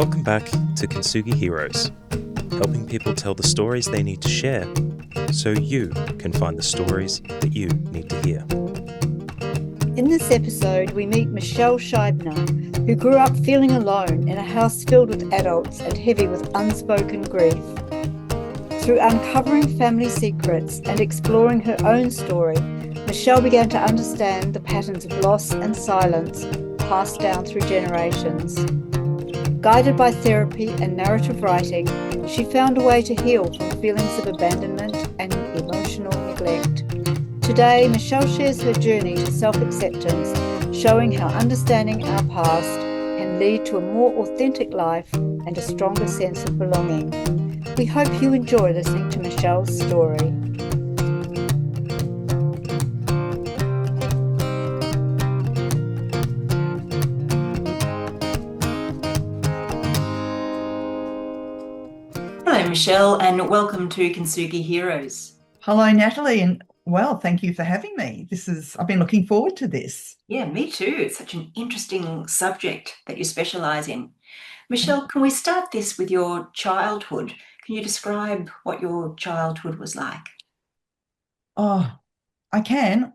Welcome back to Kintsugi Heroes, helping people tell the stories they need to share so you can find the stories that you need to hear. In this episode, we meet Michelle Scheibner, who grew up feeling alone in a house filled with adults and heavy with unspoken grief. Through uncovering family secrets and exploring her own story, Michelle began to understand the patterns of loss and silence passed down through generations. Guided by therapy and narrative writing, she found a way to heal from feelings of abandonment and emotional neglect. Today, Michelle shares her journey to self-acceptance, showing how understanding our past can lead to a more authentic life and a stronger sense of belonging. We hope you enjoy listening to Michelle's story. Hello, Michelle, and welcome to Kintsugi Heroes. Hello, Natalie, and thank you for having me. I've been looking forward to this. Yeah, me too. It's such an interesting subject that you specialise in. Michelle, can we start this with your childhood? Can you describe what your childhood was like? Oh, I can.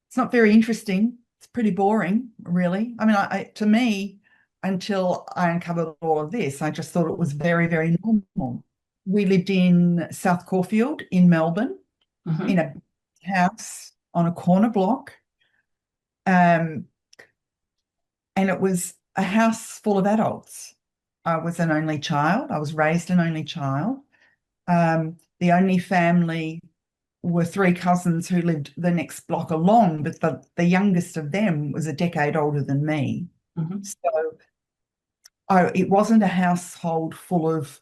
It's not very interesting. It's pretty boring, really. I mean, to me, until I uncovered all of this, I just thought it was very, very normal. We lived in South Caulfield in Melbourne, in a house on a corner block. And it was a house full of adults. I was an only child. I was raised an only child. The only family were three cousins who lived the next block along, but the youngest of them was a decade older than me. So it wasn't a household full of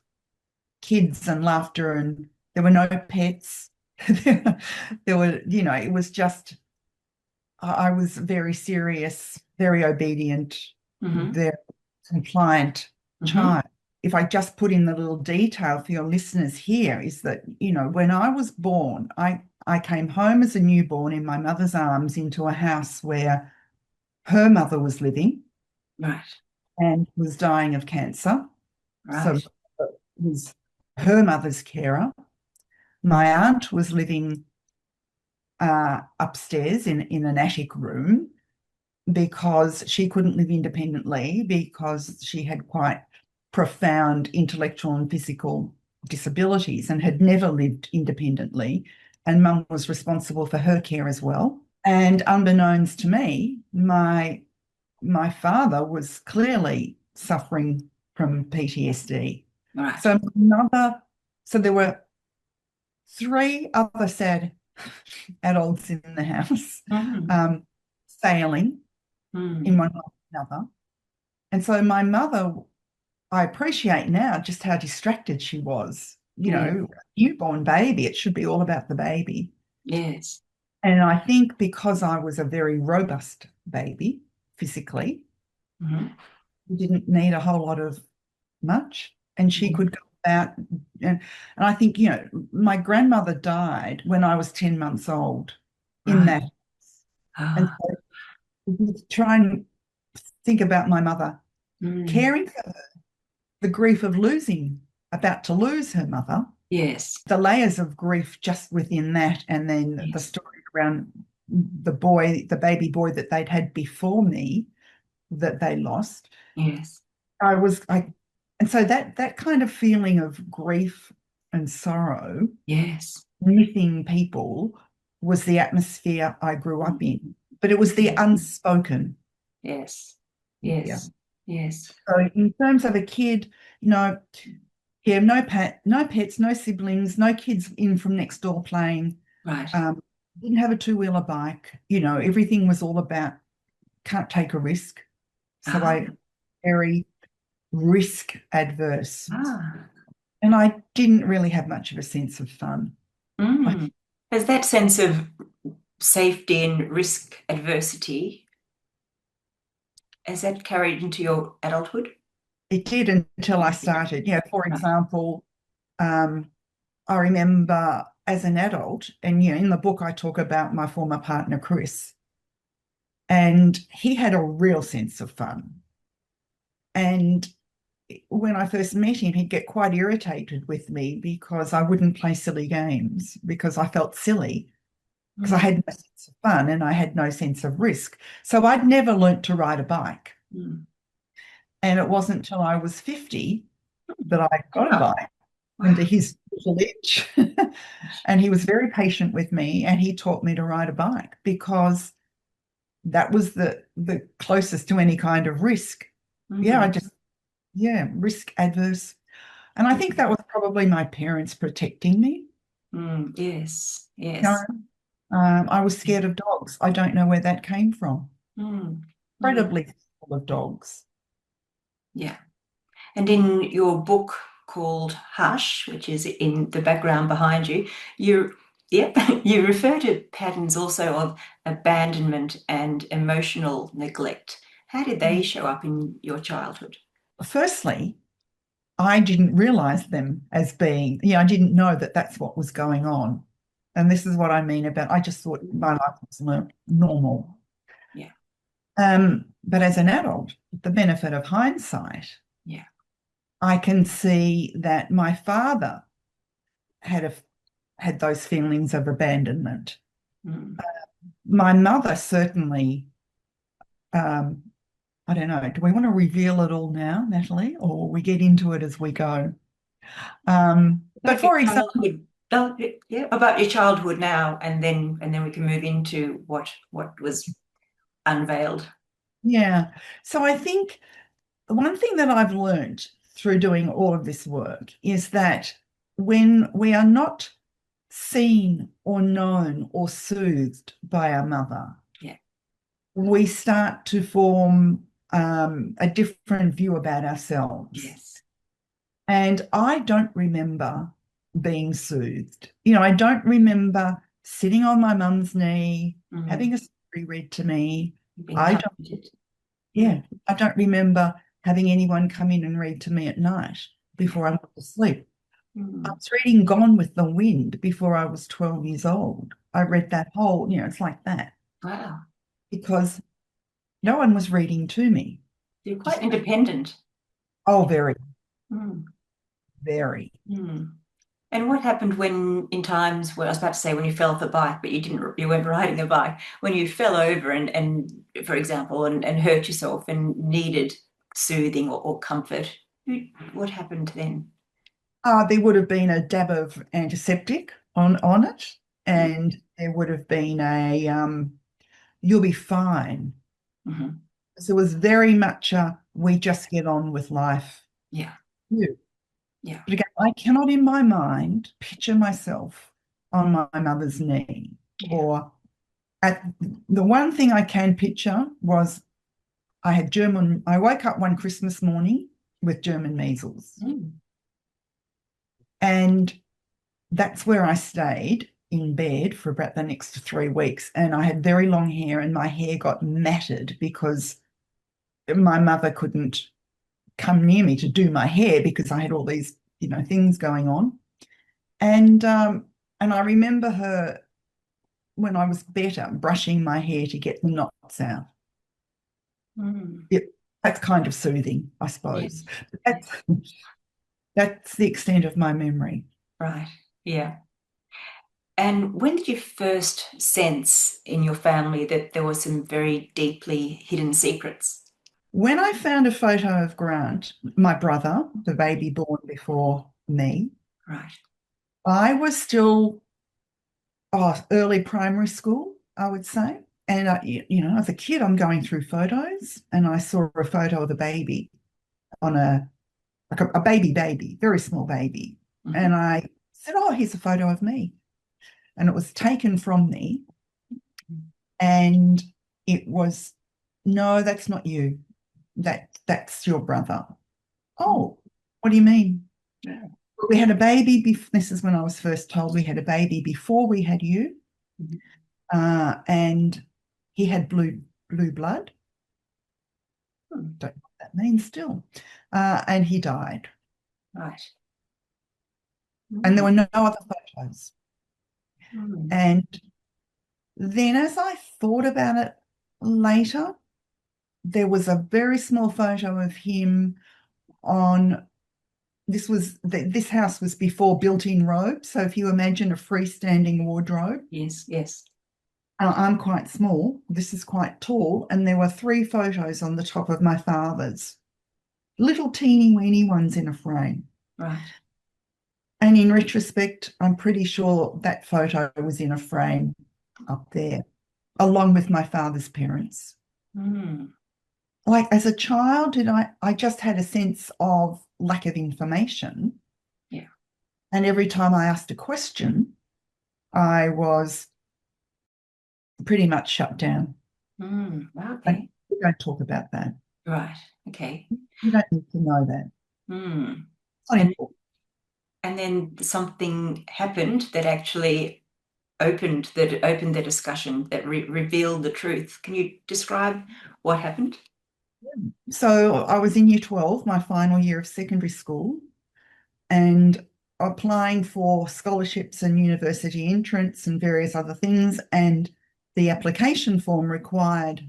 kids and laughter, and there were no pets. There were, it was just, I was very serious, very obedient, very compliant child. If I just put in the little detail for your listeners here is that, when I was born, I came home as a newborn in my mother's arms into a house where her mother was living. Right. And was dying of cancer. Right. So it was her mother's carer. My aunt was living upstairs in an attic room because she couldn't live independently because she had quite profound intellectual and physical disabilities and had never lived independently. And Mum was responsible for her care as well. And unbeknownst to me, my father was clearly suffering from PTSD. Right. So there were three other sad adults in the house, failing in one way or another. And so my mother, I appreciate now just how distracted she was. Newborn baby, it should be all about the baby. Yes. And I think because I was a very robust baby, physically, we didn't need a whole lot of much, and she could go about. And I think, my grandmother died when I was 10 months old in that house. And so try and think about my mother caring for her, the grief of about to lose her mother. Yes. The layers of grief just within that, and then the story around the baby boy that they'd had before me, that they lost. Yes. And so that kind of feeling of grief and sorrow, yes, missing people, was the atmosphere I grew up in. But it was the unspoken. Yes. Yes. Yeah. Yes. So in terms of a kid, no pets, no siblings, no kids in from next door playing. Right. Didn't have a two-wheeler bike. Everything was all about can't take a risk. So I very risk-averse. And I didn't really have much of a sense of fun. Has that sense of safety and risk adversity, has that carried into your adulthood? It did until I started. For example, I remember as an adult, and in the book I talk about my former partner, Chris, and he had a real sense of fun. And when I first met him, he'd get quite irritated with me because I wouldn't play silly games because I felt silly, because I had no sense of fun and I had no sense of risk. So I'd never learnt to ride a bike. Mm. And it wasn't until I was 50 that I got a Wow. bike under his tutelage. And he was very patient with me and he taught me to ride a bike because that was the closest to any kind of risk. Yeah, risk adverse. And I think that was probably my parents protecting me. Yes, yes. You know, I was scared of dogs. I don't know where that came from. Incredibly full of dogs. Yeah. And in your book called Hush, which is in the background behind you, you refer to patterns also of abandonment and emotional neglect. How did they show up in your childhood? Firstly, I didn't realize them as being, I didn't know that that's what was going on. And this is what I mean about, I just thought my life was normal. Yeah. But as an adult, the benefit of hindsight, yeah, I can see that my father had those feelings of abandonment. My mother certainly, I don't know, do we want to reveal it all now, Natalie, or we get into it as we go? But for example, about your childhood now, and then we can move into what was unveiled. Yeah. So I think one thing that I've learned through doing all of this work is that when we are not seen or known or soothed by our mother, we start to form a different view about ourselves. Yes. And I don't remember being soothed. I don't remember sitting on my mum's knee, having a story read to me. I don't remember having anyone come in and read to me at night before I went to sleep. I was reading Gone with the Wind before I was 12 years old. I read that whole, it's like that. Wow. Because no one was reading to me. You're quite independent. Oh, very. Very. And what happened when, in times where I was about to say when you fell off the bike, but you weren't riding a bike, when you fell over and for example, and hurt yourself and needed soothing or comfort, what happened then? There would have been a dab of antiseptic on it, and there would have been a you'll be fine. So it was very much we just get on with life. Yeah. Yeah. But again, I cannot in my mind picture myself on my mother's knee. Or the one thing I can picture was I woke up one Christmas morning with German measles. And that's where I stayed in bed for about the next 3 weeks. And I had very long hair and my hair got matted because my mother couldn't come near me to do my hair because I had all these, things going on. And I remember her, when I was better, brushing my hair to get the knots out. That's kind of soothing, I suppose. Yes. That's the extent of my memory. Right. Yeah. And when did you first sense in your family that there were some very deeply hidden secrets? When I found a photo of Grant, my brother, the baby born before me, right, I was still early primary school, I would say. And, as a kid, I'm going through photos and I saw a photo of the baby on a baby, very small baby. And I said, oh, here's a photo of me. And it was taken from me. And it was, no, that's not you. That's your brother. Oh, what do you mean? Yeah. We had a baby. This is when I was first told we had a baby before we had you. And he had blue blood. Don't know what that means still. And he died. Right. And there were no other photos. And then as I thought about it later, there was a very small photo of him on, this house was before built-in robes. So if you imagine a freestanding wardrobe, Yes. I'm quite small. This is quite tall. And there were 3 photos on the top of my father's, little teeny weeny ones in a frame. Right. And in retrospect, I'm pretty sure that photo was in a frame up there, along with my father's parents. Like as a child, I just had a sense of lack of information. Yeah. And every time I asked a question, I was pretty much shut down. Okay. We don't talk about that. Right. Okay. You don't need to know that. It's not important. And then something happened that actually opened the discussion, that revealed the truth. Can you describe what happened? So I was in year 12, my final year of secondary school, and applying for scholarships and university entrance and various other things. And the application form required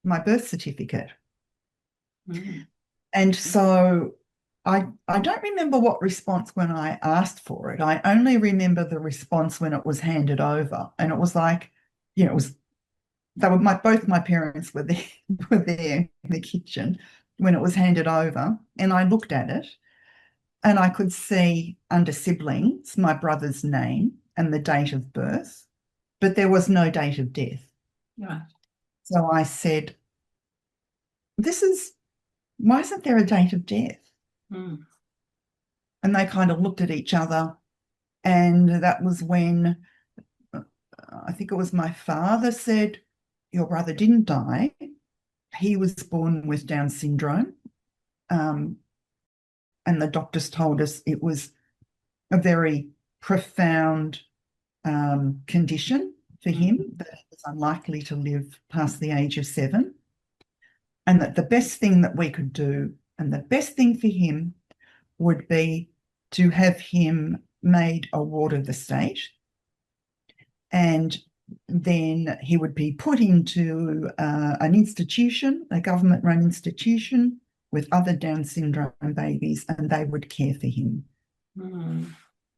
my birth certificate. And so I don't remember what response when I asked for it. I only remember the response when it was handed over. And it was like, it was, both my parents were there, in the kitchen when it was handed over. And I looked at it and I could see under siblings my brother's name and the date of birth, but there was no date of death. Right. So I said, why isn't there a date of death? And they kind of looked at each other, and that was when I think it was my father said, your brother didn't die. He was born with Down syndrome. And the doctors told us it was a very profound condition for him, that he was unlikely to live past the age of 7. And that the best thing that we could do, and the best thing for him, would be to have him made a ward of the state, and then he would be put into an institution, a government-run institution with other Down syndrome babies, and they would care for him.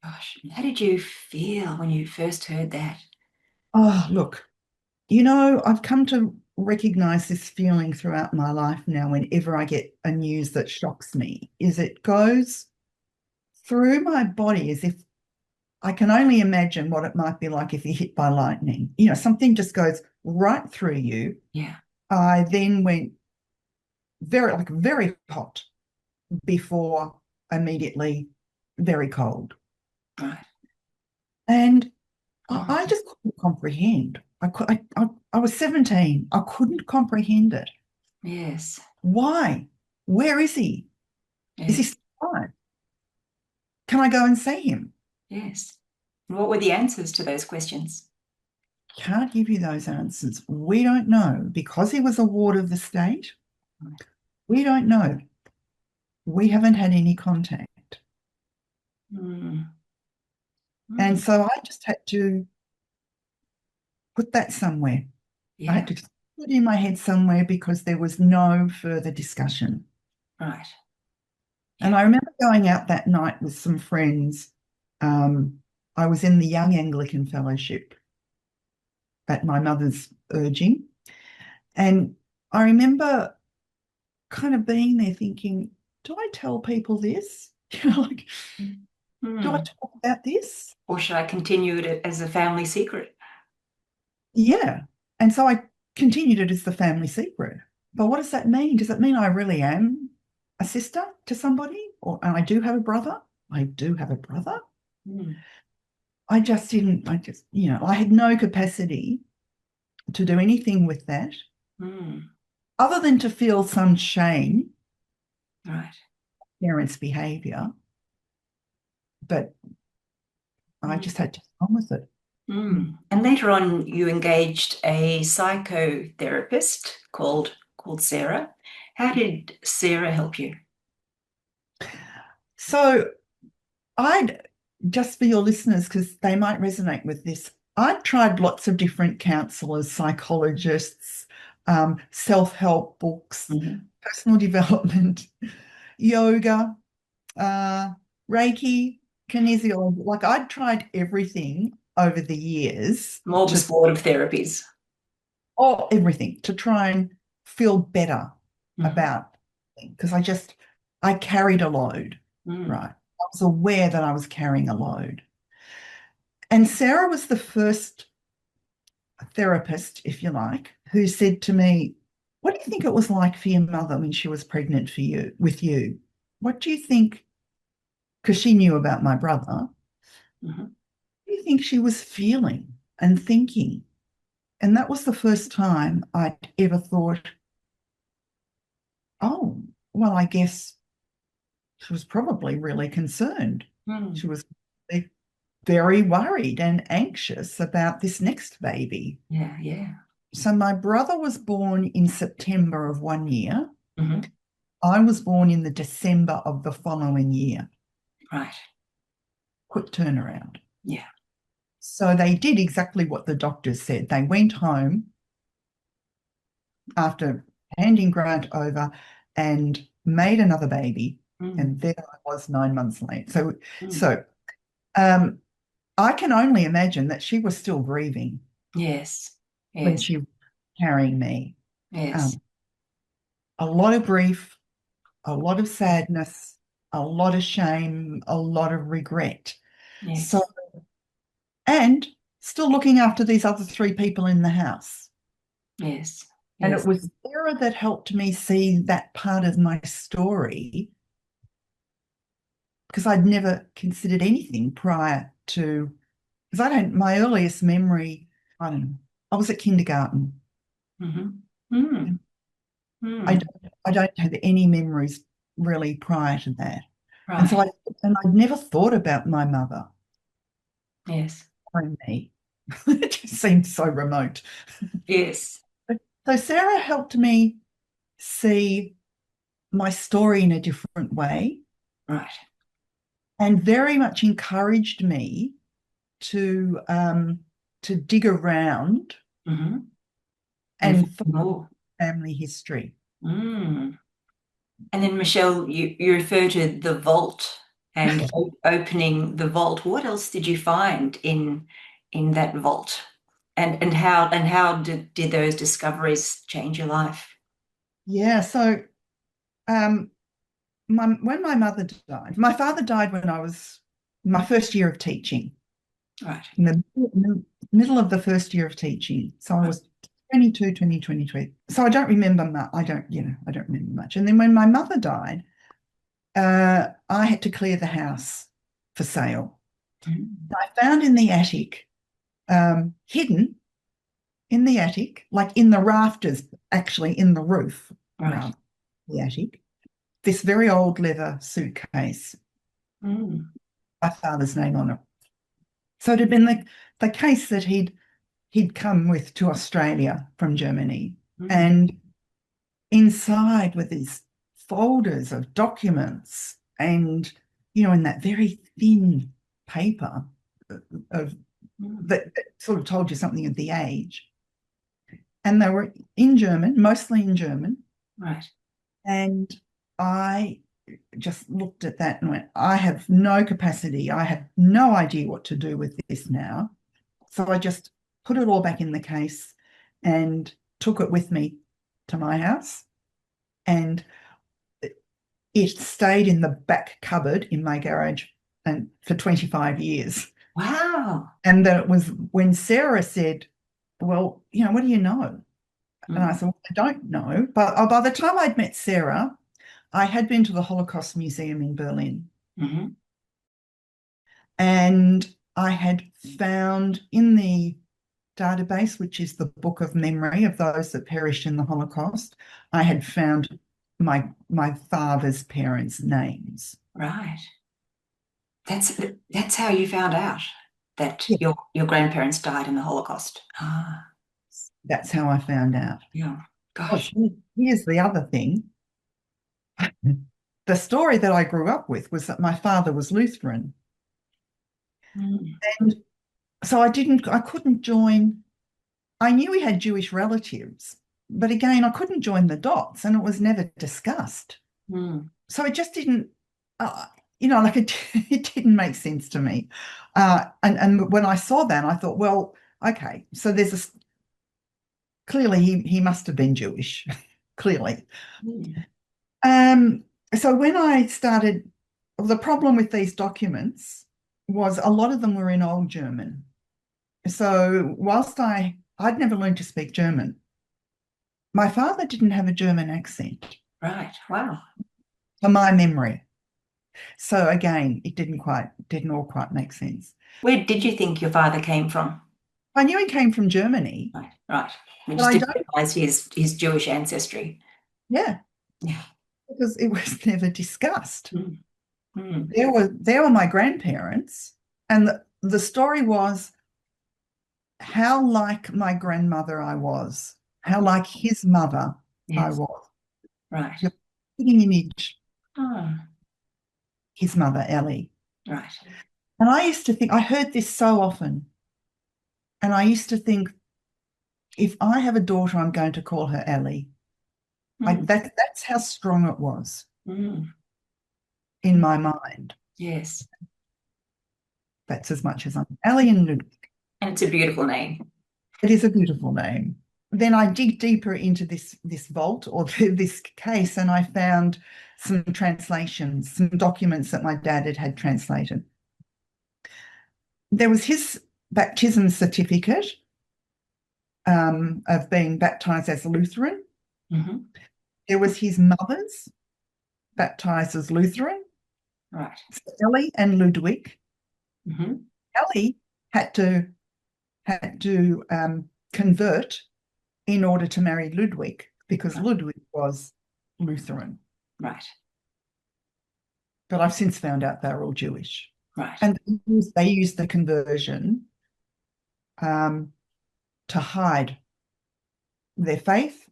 Gosh, how did you feel when you first heard that? Oh, look, I've come to recognize this feeling throughout my life now. Whenever I get a news that shocks me, is it goes through my body as if I can only imagine what it might be like if you're hit by lightning. Something just goes right through you. Yeah. I then went very hot before immediately very cold. Right. And I just couldn't comprehend. I was 17. I couldn't comprehend it. Yes. Why? Where is he? Yes. Is he still alive? Can I go and see him? Yes. And what were the answers to those questions? Can't give you those answers. We don't know. Because he was a ward of the state, we don't know. We haven't had any contact. And so I just had to put that somewhere. Yeah. I had to put it in my head somewhere because there was no further discussion. Right. And I remember going out that night with some friends. I was in the Young Anglican Fellowship at my mother's urging. And I remember kind of being there thinking, do I tell people this? Do I talk about this? Or should I continue it as a family secret? Yeah. And so I continued it as the family secret. But what does that mean? Does it mean I really am a sister to somebody? And I do have a brother? I do have a brother. I had no capacity to do anything with that other than to feel some shame. Right. Parents' behaviour. But I just had to get on with it. And later on, you engaged a psychotherapist called Sarah. How did Sarah help you? So just for your listeners, because they might resonate with this, I've tried lots of different counsellors, psychologists, self-help books, personal development, yoga, Reiki, kinesiology. Like I'd tried everything over the years Smorgasbord of therapies. everything to try and feel better about because I carried a load, right? I was aware that I was carrying a load. And Sarah was the first therapist, if you like, who said to me, what do you think it was like for your mother when she was pregnant with you? What do you think? Because she knew about my brother. What do you think she was feeling and thinking? And that was the first time I'd ever thought, oh, well, I guess she was probably really concerned. She was very worried and anxious about this next baby. Yeah, yeah. So my brother was born in September of one year. I was born in the December of the following year. Right. Quick turnaround. Yeah. So they did exactly what the doctors said. They went home after handing Grant over and made another baby. And there I was 9 months late. So I can only imagine that she was still grieving. Yes. When she was carrying me. Yes. A lot of grief, a lot of sadness, a lot of shame, a lot of regret. Yes. So, and still looking after these other 3 people in the house. Yes. And it was Sarah that helped me see that part of my story because I'd never considered anything prior to, because my earliest memory, I don't know, I was at kindergarten. I don't have any memories really prior to that. Right. And so I'd never thought about my mother. Yes. Or me. It just seemed so remote. Yes. So Sarah helped me see my story in a different way. Right. And very much encouraged me to dig around and find family history. And then, Michelle, you refer to the vault and opening the vault. What else did you find in that vault? And how did those discoveries change your life? Yeah, so when my mother died, my father died when I was my first year of teaching. Right. In the middle of the first year of teaching. So I was 22, 23. So I don't remember much. I don't remember much. And then when my mother died, I had to clear the house for sale. I found in the attic, hidden in the attic, like in the rafters, actually in the roof, right. The attic, this very old leather suitcase. My father's name on it. So it had been the case that he'd come with to Australia from Germany. And inside were these folders of documents and, in that very thin paper that sort of told you something of the age. And they were in German, mostly in German. Right. And I just looked at that and went, I have no capacity. I have no idea what to do with this now. So I just put it all back in the case and took it with me to my house. And it stayed in the back cupboard in my garage and for 25 years. Wow. And that it was when Sarah said, well, what do you know? And I said, well, I don't know. But by the time I'd met Sarah, I had been to the Holocaust Museum in Berlin. And I had found in the database, which is the book of memory of those that perished in the Holocaust, I had found my father's parents' names. Right. That's how you found out that your grandparents died in the Holocaust. That's how I found out. Yeah. Gosh. Here's the other thing. The story that I grew up with was that my father was Lutheran. And so I couldn't join. I knew he had Jewish relatives, but again, I couldn't join the dots and it was never discussed. so it just didn't, like it didn't make sense to me. And when I saw that, I thought, well, okay, so clearly he must have been Jewish, clearly. So when I started, the problem with these documents was a lot of them were in Old German. So whilst I'd never learned to speak German, my father didn't have a German accent. Right. Wow. For my memory. So again, it didn't all quite make sense. Where did you think your father came from? I knew he came from Germany. Right. We But just didn't realise his Jewish ancestry. Yeah. Yeah. Because it was never discussed. Mm. There were my grandparents, and the story was how like my grandmother I was, how like his mother I Yes. was. Right. You're putting an image, Oh, his mother, Ellie. right. And I used to think, I heard this so often, and I used to think, if I have a daughter, I'm going to call her Ellie. That's how strong it was in my mind. Yes. That's as much as I'm Ellie and Ludwig. And it's a beautiful name. It is a beautiful name. Then I dig deeper into this vault or this case, and I found some translations, some documents that my dad had translated. There was his baptism certificate of being baptized as a Lutheran. There was his mother's, baptized as Lutheran. Right. So Ellie and Ludwig. Ellie had to convert in order to marry Ludwig because Ludwig was Lutheran. Right. But I've since found out they're all Jewish. Right. And they used the conversion to hide their faith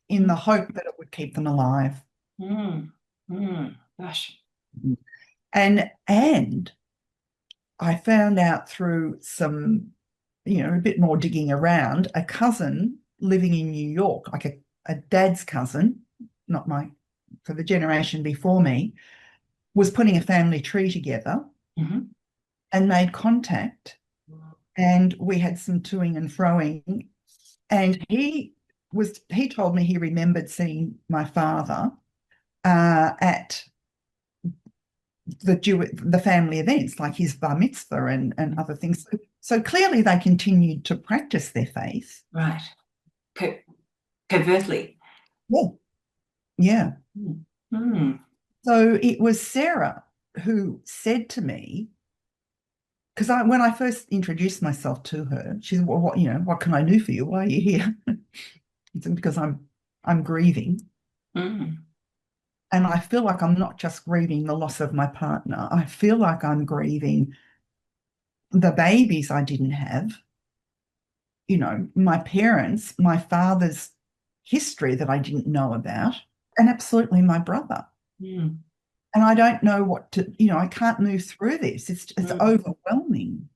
in the hope that it would keep them alive. Gosh. And I found out through some, a bit more digging around, a cousin living in New York, like a dad's cousin, not for the generation before me, was putting a family tree together and made contact. And we had some toing and froing. And he told me he remembered seeing my father at the family events, like his bar mitzvah and other things. So clearly they continued to practice their faith. Right. Covertly. Yeah. So it was Sarah who said to me, because when I first introduced myself to her, she said, well, what can I do for you? Why are you here? It's because I'm grieving. And I feel like I'm not just grieving the loss of my partner. I feel like I'm grieving the babies I didn't have, my parents, my father's history that I didn't know about, and absolutely my brother. And I don't know what to, I can't move through this. It's overwhelming.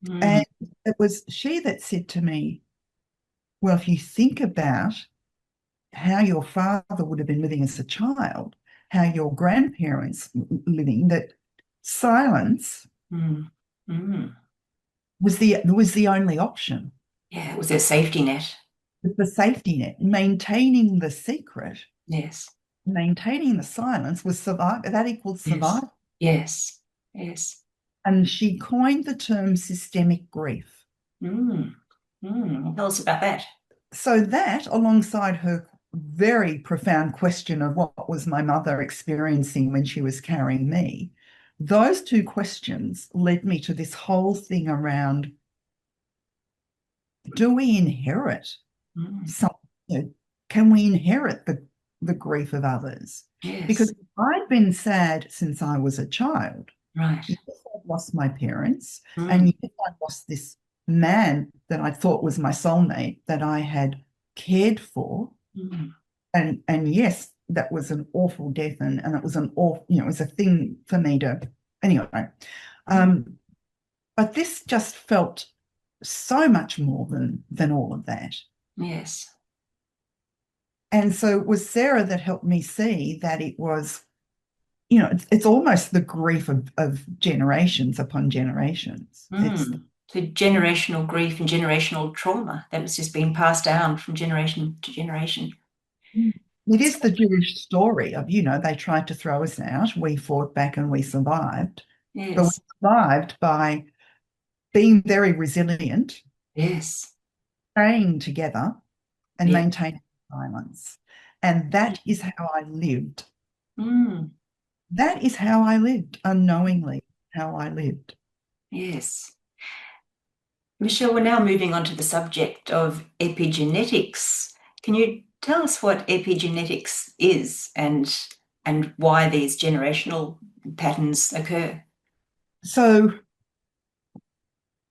And it was she that said to me, well, if you think about how your father would have been living as a child, how your grandparents living, that silence was the only option. Yeah, it was their safety net. The safety net, maintaining the secret. Yes. Maintaining the silence was survival. That equals survival. Yes. And she coined the term systemic grief. Tell us about that. So that, alongside her very profound question of what was my mother experiencing when she was carrying me, those two questions led me to this whole thing around, do we inherit something? Can we inherit the grief of others? Yes. Because I'd been sad since I was a child. Right. Yes, I'd lost my parents, and yes, I lost this man that I thought was my soulmate that I had cared for. And yes, that was an awful death, and it was an awful, it was a thing for me to, anyway. But this just felt so much more than all of that. Yes. And so it was Sarah that helped me see that it was, you know, it's almost the grief of generations upon generations. It's So generational grief and generational trauma that was just being passed down from generation to generation. It is the Jewish story of, you know, they tried to throw us out, we fought back and we survived. But we Yes. survived by being very resilient, Yes. staying together and Yeah. maintaining silence. And that is how I lived. Mm. That is how I lived, unknowingly how I lived. Yes. Michelle, we're now moving on to the subject of epigenetics. Can you tell us what epigenetics is and why these generational patterns occur? So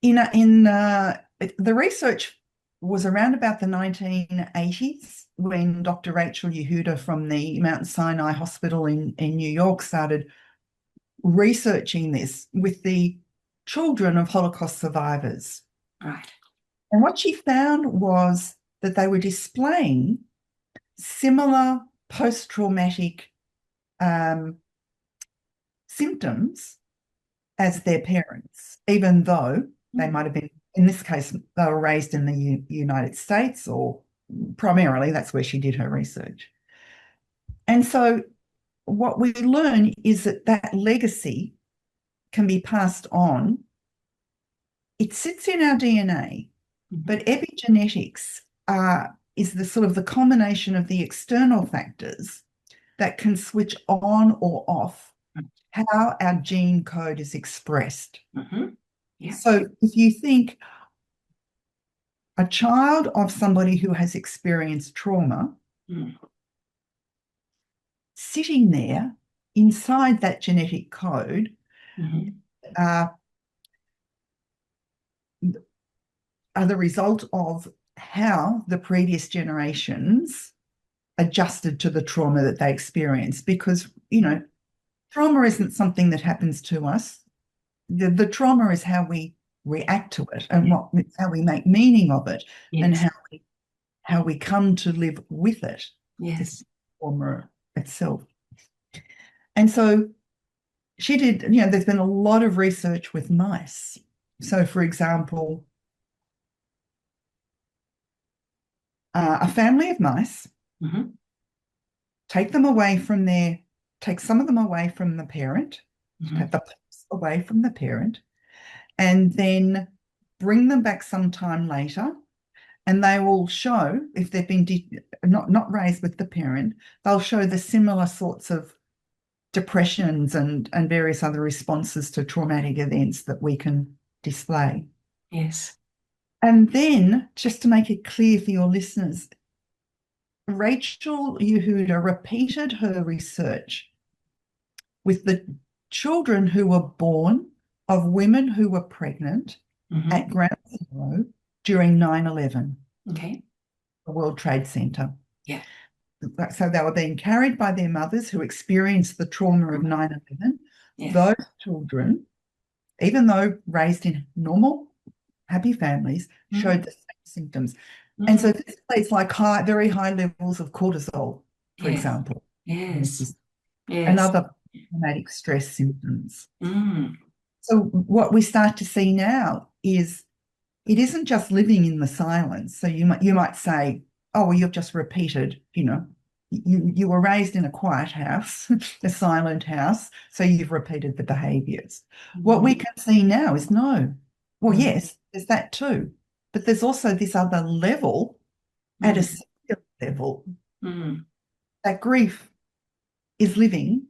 the research was around about the 1980s when Dr. Rachel Yehuda from the Mount Sinai Hospital in New York started researching this with the children of Holocaust survivors. Right. And what she found was that they were displaying similar post-traumatic symptoms as their parents, even though they might have been, in this case, they were raised in the United States, or primarily that's where she did her research. And so what we learn is that that legacy can be passed on. It sits in our DNA, but epigenetics is the sort of the combination of the external factors that can switch on or off how our gene code is expressed. Yeah. So if you think a child of somebody who has experienced trauma, sitting there inside that genetic code are the result of how the previous generations adjusted to the trauma that they experienced. Because, you know, trauma isn't something that happens to us. The trauma is how we react to it and how we make meaning of it, and how we come to live with it. Yes. Trauma itself. And so she did, you know, there's been a lot of research with mice. So, for example, a family of mice, take some of them away from the parent, take the pups away from the parent, and then bring them back sometime later, and they will show, if they've been not raised with the parent, they'll show the similar sorts of depressions and various other responses to traumatic events that we can display. Yes. And then, just to make it clear for your listeners, Rachel Yehuda repeated her research with the children who were born of women who were pregnant at Ground Zero during 9/11. Okay. The World Trade Center. Yeah. So they were being carried by their mothers who experienced the trauma of 9/11. Yes. Those children, even though raised in normal, happy families, showed the same symptoms. And so this plays like very high levels of cortisol, for example. Yes. And other traumatic stress symptoms. So what we start to see now is it isn't just living in the silence. So you might say, oh, well, you've just repeated, you know, you were raised in a quiet house, a silent house, so you've repeated the behaviours. What we can see now is no. Well, yes, there's that too. But there's also this other level, at a cellular level, that grief is living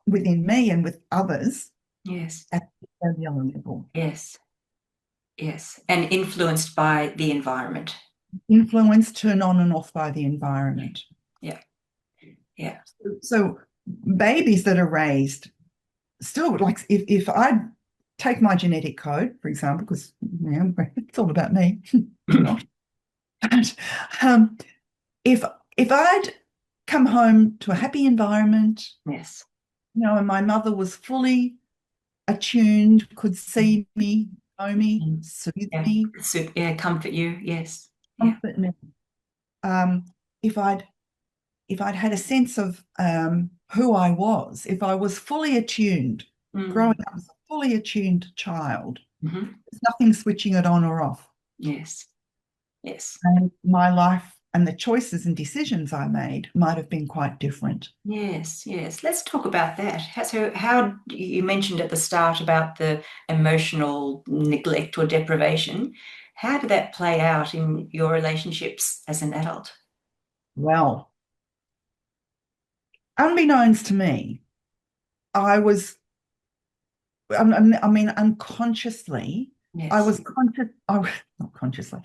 within me and with others. Yes. At the cellular level. Yes. Yes. And influenced by the environment. Influenced, turned on and off by the environment. Yeah. Yeah. So babies that are raised still, like if I take my genetic code, for example, because you know, it's all about me, not. But if I'd come home to a happy environment, yes, you know, and my mother was fully attuned, could see me, know me, soothe me, comfort you, yes, comfort me, if I'd had a sense of who I was, if I was fully attuned, growing up as a fully attuned child, there's nothing switching it on or off. Yes. Yes. And my life and the choices and decisions I made might have been quite different. Yes, yes. Let's talk about that. So how you mentioned at the start about the emotional neglect or deprivation. How did that play out in your relationships as an adult? Well, unbeknownst to me, I mean, unconsciously, I Yes. was not consciously,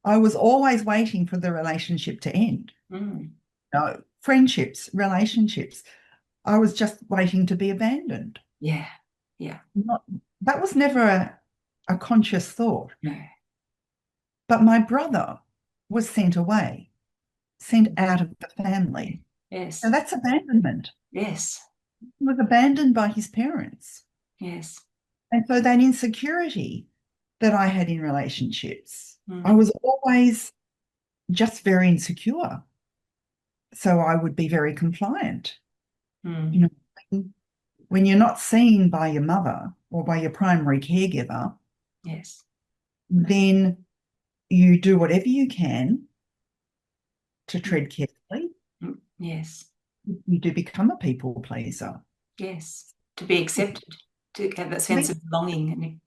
I was always waiting for the relationship to end. No, friendships, relationships. I was just waiting to be abandoned. Yeah. Yeah. That was never a conscious thought. No. But my brother was sent away, sent out of the family. Yes. And that's abandonment. Yes. He was abandoned by his parents. Yes. And so that insecurity that I had in relationships, I was always just very insecure. So I would be very compliant. You know, when you're not seen by your mother or by your primary caregiver, yes, then you do whatever you can to tread carefully. Yes. You do become a people pleaser. Yes. To be accepted, to have that sense of belonging and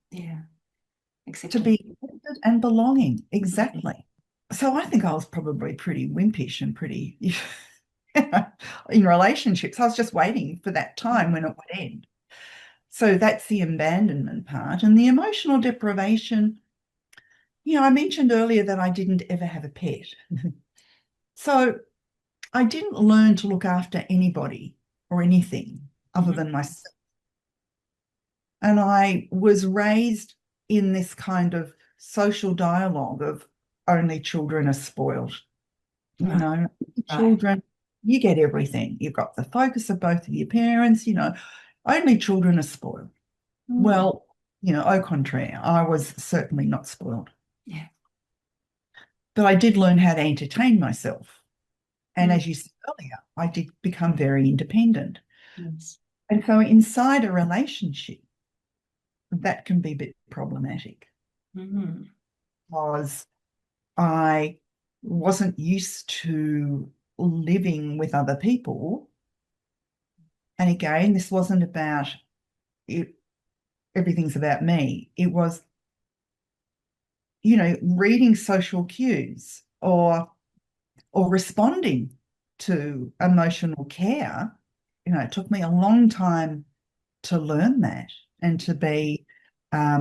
acceptance. To be accepted and belonging, exactly. So I think I was probably pretty wimpish and pretty in relationships. I was just waiting for that time when it would end. So that's the abandonment part. And the emotional deprivation, I mentioned earlier that I didn't ever have a pet. So I didn't learn to look after anybody or anything other than myself. And I was raised in this kind of social dialogue of only children are spoiled. Children, you get everything. You've got the focus of both of your parents, only children are spoiled. Well, au contraire, I was certainly not spoiled. Yeah. But I did learn how to entertain myself. And as you said earlier, I did become very independent. Yes. And so inside a relationship, that can be a bit problematic because I wasn't used to living with other people. And again, this wasn't about it, everything's about me. It was, reading social cues or responding to emotional care. It took me a long time to learn that and to be I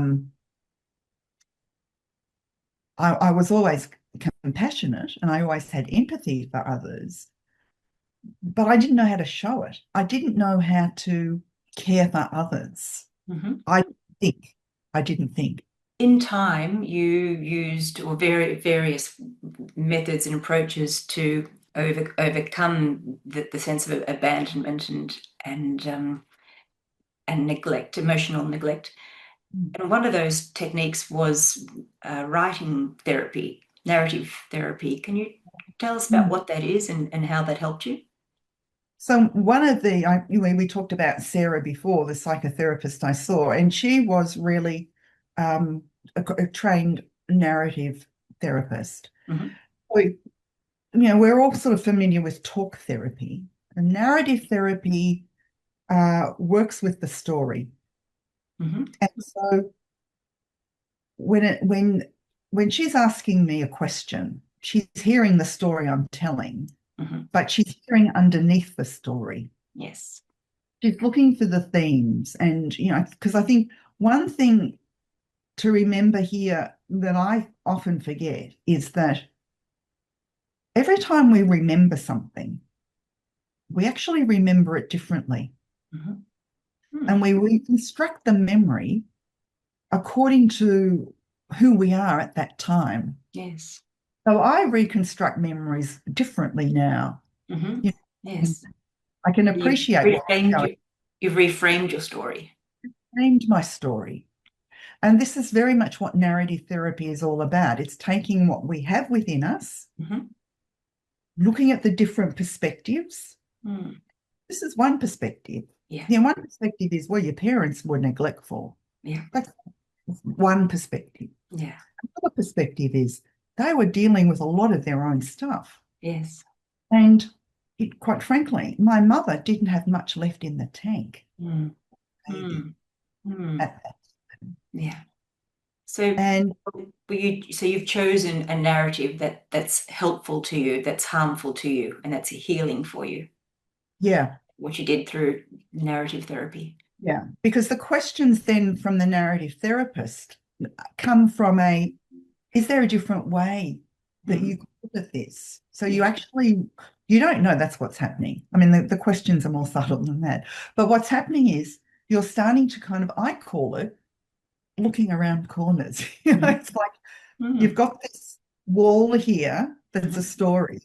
was always compassionate and I always had empathy for others, but I didn't know how to show it. I didn't know how to care for others. I didn't think. In time, you used various methods and approaches to overcome the sense of abandonment and neglect, emotional neglect. And one of those techniques was writing therapy, narrative therapy. Can you tell us about what that is and how that helped you? So one of we talked about Sarah before, the psychotherapist I saw, and she was really a trained narrative therapist. We're all sort of familiar with talk therapy. And narrative therapy works with the story. And so when she's asking me a question, she's hearing the story I'm telling, but she's hearing underneath the story. Yes. She's looking for the themes. And, because I think one thing to remember here that I often forget is that every time we remember something, we actually remember it differently. And we reconstruct the memory according to who we are at that time. Yes. So I reconstruct memories differently now. Yes. I can appreciate you've reframed your story. Reframed my story. And this is very much what narrative therapy is all about. It's taking what we have within us looking at the different perspectives. Mm. This is one perspective. Yeah. One perspective is, well, your parents were neglectful. Yeah. That's one perspective. Yeah. Another perspective is they were dealing with a lot of their own stuff. Yes. And quite frankly, my mother didn't have much left in the tank. Mm. Maybe, Mm. Yeah. So and you've chosen a narrative that's helpful to you, that's harmful to you, and that's healing for you. yeah, What you did through narrative therapy. yeah, because the questions then from the narrative therapist come from is there a different way that you could look at this? So you don't know that's what's happening. I mean, the questions are more subtle than that. But what's happening is you're starting to kind of, I call it looking around corners. It's like you've got this wall here that's a story,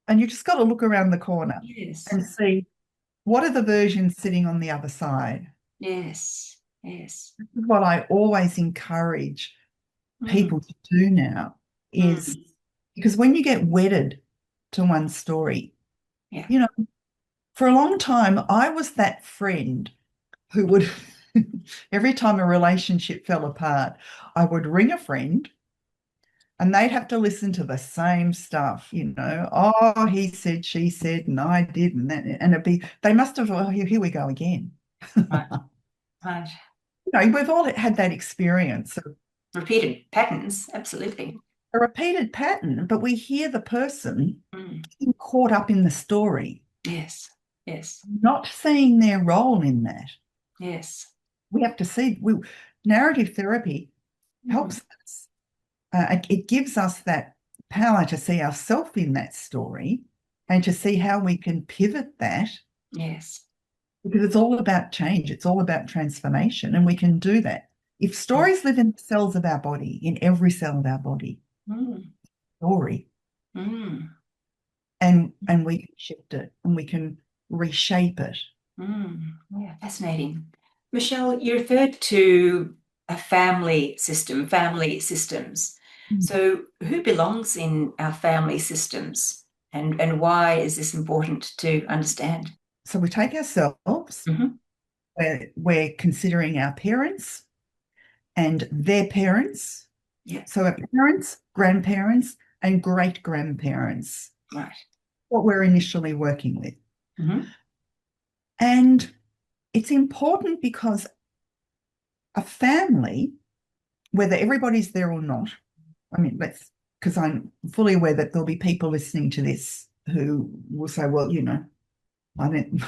and you just got to look around the corner and see what are the versions sitting on the other side. Yes, yes. This is what I always encourage people to do now, is because when you get wedded to one story, for a long time, I was that friend who would, every time a relationship fell apart, I would ring a friend and they'd have to listen to the same stuff, oh, he said, she said, and I did, and that, and they must have, oh, here we go again. Right. Right. We've all had that experience of repeated patterns, absolutely. A repeated pattern, but we hear the person getting caught up in the story. Yes, yes. Not seeing their role in that. Yes. We have to see, narrative therapy helps us. It gives us that power to see ourselves in that story and to see how we can pivot that. Yes. Because it's all about change. It's all about transformation, and we can do that. If stories live in the cells of our body, in every cell of our body, story, and we can shift it and we can reshape it. Yeah, fascinating. Michelle, you referred to a family system, family systems. So who belongs in our family systems, and why is this important to understand? So we take ourselves, we're considering our parents and their parents. Yeah. So our parents, grandparents, and great-grandparents. Right. What we're initially working with. And it's important because a family, whether everybody's there or not, I mean, because I'm fully aware that there'll be people listening to this who will say, well,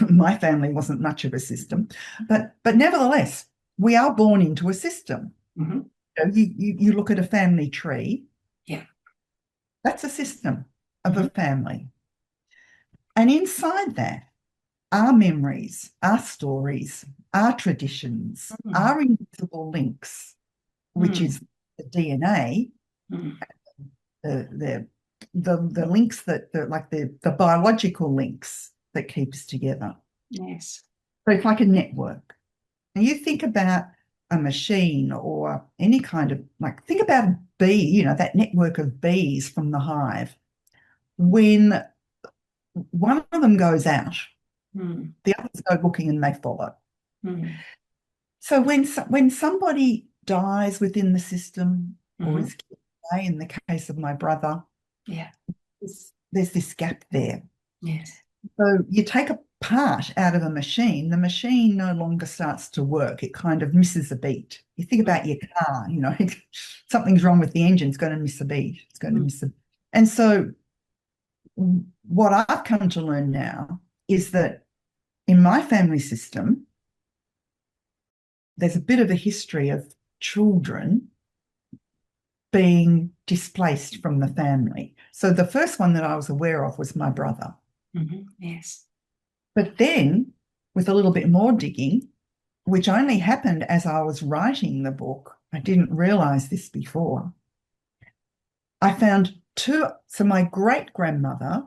my family wasn't much of a system, but nevertheless, we are born into a system. You look at a family tree. Yeah. That's a system of a family. And inside that, our memories, our stories, our traditions, our invisible links, which is the DNA, the links like the biological links that keep us together. Yes. So it's like a network. And you think about a machine or any kind of, think about a bee, that network of bees from the hive. When one of them goes out, the others go looking and they follow. So when somebody dies within the system or is killed away, in the case of my brother, there's this gap there. Yes. So you take a part out of a machine, the machine no longer starts to work. It kind of misses a beat. You think about your car, something's wrong with the engine, it's going to miss a beat. It's going to miss a beat. And so what I've come to learn now is that in my family system, there's a bit of a history of children being displaced from the family. So the first one that I was aware of was my brother. Yes. But then, with a little bit more digging, which only happened as I was writing the book, I didn't realize this before, I found two. So my great-grandmother,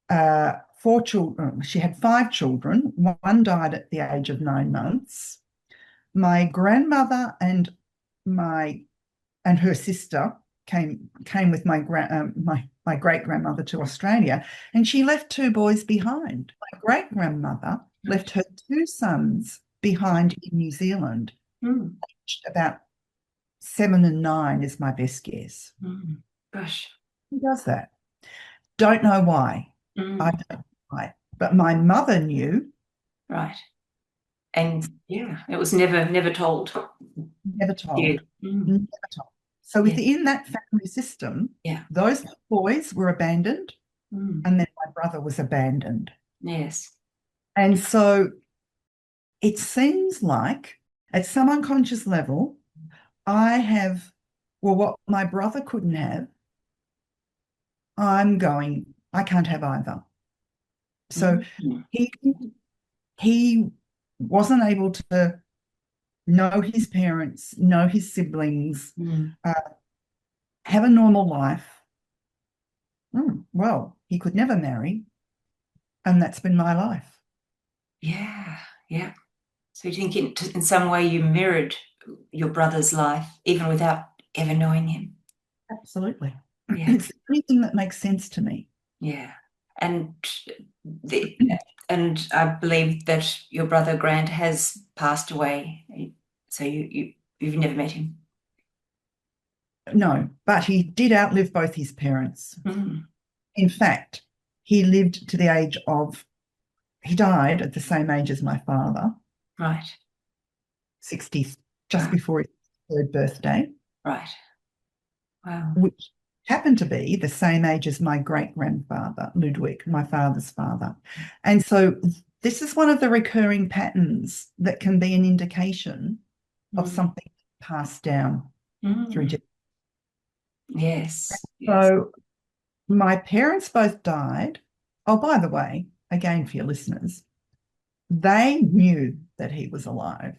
4 children, she had 5 children. One died at the age of 9 months. My grandmother and her sister came with my great grandmother to Australia, and she left 2 boys behind. My great grandmother left her 2 sons behind in New Zealand. About 7 and 9 is my best guess. Gosh. Who does that? Don't know why. I don't know why. But my mother knew. Right. And yeah, it was never told. Never told. Yeah. Never told. So within that family system, those boys were abandoned, and then my brother was abandoned. Yes. And so it seems like at some unconscious level, I have, well, what my brother couldn't have, I can't have either. So he wasn't able to know his parents, know his siblings, have a normal life. Well, he could never marry, and that's been my life. Yeah. So you think in some way you mirrored your brother's life, even without ever knowing him? Absolutely. Yeah. It's anything that makes sense to me. Yeah. And I believe that your brother Grant has passed away. So you've never met him? No, but he did outlive both his parents. In fact, he lived to the age of, he died at the same age as my father. Right. 60, just before his 3rd birthday. Right. Wow. Which happened to be the same age as my great-grandfather, Ludwig, my father's father. And so this is one of the recurring patterns that can be an indication of something passed down through generations. Yes. So my parents both died. Oh, by the way, again for your listeners, they knew that he was alive.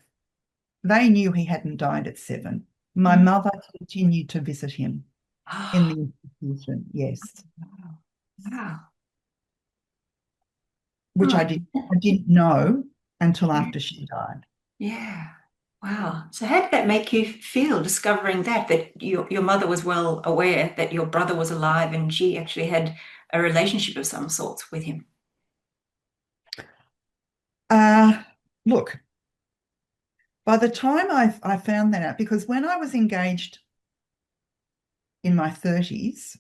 They knew he hadn't died at 7. My mother continued to visit him in the institution, yes. Wow. Which I didn't know until after she died. Yeah. Wow. So how did that make you feel, discovering that your mother was well aware that your brother was alive and she actually had a relationship of some sort with him? Look, by the time I found that out, because when I was engaged in my 30s